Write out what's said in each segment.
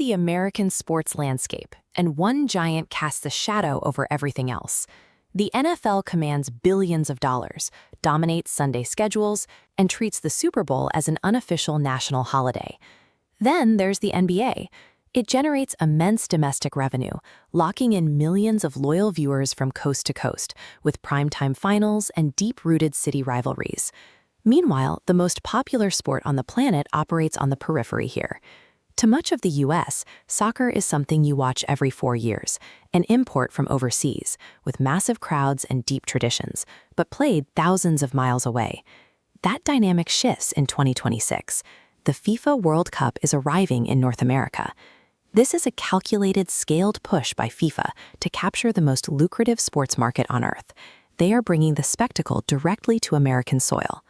the American sports landscape, and one giant casts a shadow over everything else. The NFL commands billions of dollars, dominates Sunday schedules, and treats the Super Bowl as an unofficial national holiday. Then there's the NBA. It generates immense domestic revenue, locking in millions of loyal viewers from coast to coast, with primetime finals and deep-rooted city rivalries. Meanwhile, the most popular sport on the planet operates on the periphery here. To much of the US, soccer is something you watch every 4 years, an import from overseas, with massive crowds and deep traditions, but played thousands of miles away. That dynamic shifts in 2026. The FIFA World Cup is arriving in North America. This is a calculated, scaled push by FIFA to capture the most lucrative sports market on Earth. They are bringing the spectacle directly to American soil.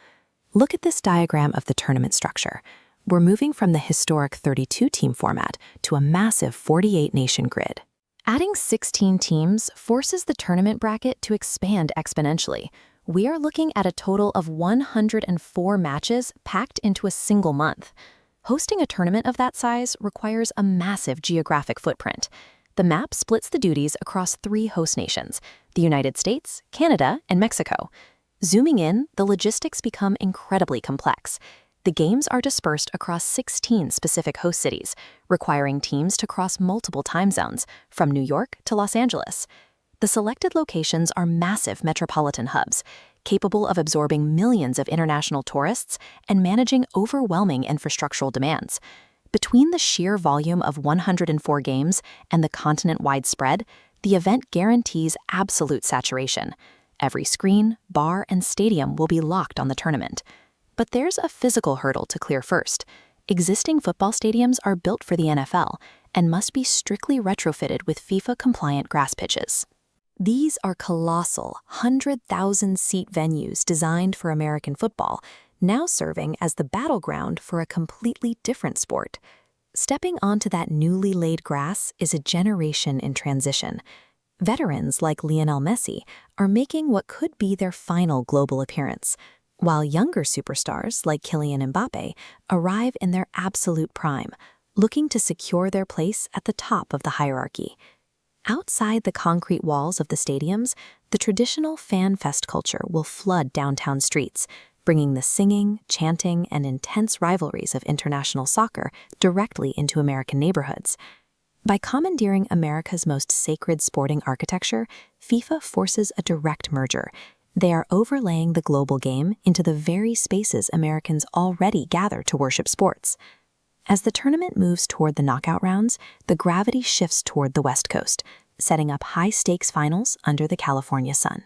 Look at this diagram of the tournament structure. We're moving from the historic 32-team format to a massive 48-nation grid. Adding 16 teams forces the tournament bracket to expand exponentially. We are looking at a total of 104 matches packed into a single month. Hosting a tournament of that size requires a massive geographic footprint. The map splits the duties across 3 host nations: the United States, Canada, and Mexico. Zooming in, the logistics become incredibly complex. The games are dispersed across 16 specific host cities, requiring teams to cross multiple time zones, from New York to Los Angeles. The selected locations are massive metropolitan hubs, capable of absorbing millions of international tourists and managing overwhelming infrastructural demands. Between the sheer volume of 104 games and the continent-wide spread, the event guarantees absolute saturation. Every screen, bar, and stadium will be locked on the tournament. But there's a physical hurdle to clear first. Existing football stadiums are built for the NFL and must be strictly retrofitted with FIFA-compliant grass pitches. These are colossal, 100,000-seat venues designed for American football, now serving as the battleground for a completely different sport. Stepping onto that newly laid grass is a generation in transition. Veterans like Lionel Messi are making what could be their final global appearance, while younger superstars like Kylian Mbappe arrive in their absolute prime, looking to secure their place at the top of the hierarchy. Outside the concrete walls of the stadiums, the traditional fan fest culture will flood downtown streets, bringing the singing, chanting, and intense rivalries of international soccer directly into American neighborhoods. By commandeering America's most sacred sporting architecture, FIFA forces a direct merger. They are overlaying the global game into the very spaces Americans already gather to worship sports. As the tournament moves toward the knockout rounds, the gravity shifts toward the West Coast, setting up high-stakes finals under the California sun.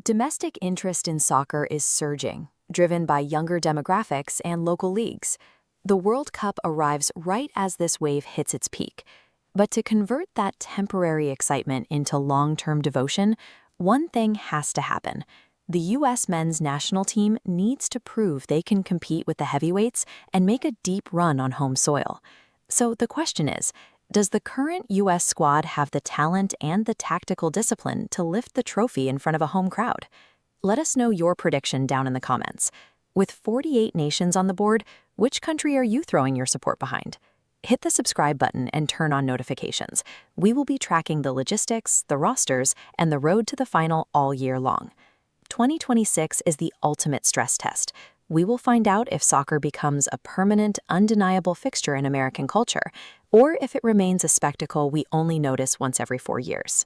Domestic interest in soccer is surging, driven by younger demographics and local leagues. The World Cup arrives right as this wave hits its peak. But to convert that temporary excitement into long-term devotion, one thing has to happen. The U.S. men's national team needs to prove they can compete with the heavyweights and make a deep run on home soil. So the question is, does the current U.S. squad have the talent and the tactical discipline to lift the trophy in front of a home crowd? Let us know your prediction down in the comments. With 48 nations on the board, which country are you throwing your support behind? Hit the subscribe button and turn on notifications. We will be tracking the logistics, the rosters, and the road to the final all year long. 2026 is the ultimate stress test. We will find out if soccer becomes a permanent, undeniable fixture in American culture, or if it remains a spectacle we only notice once every 4 years.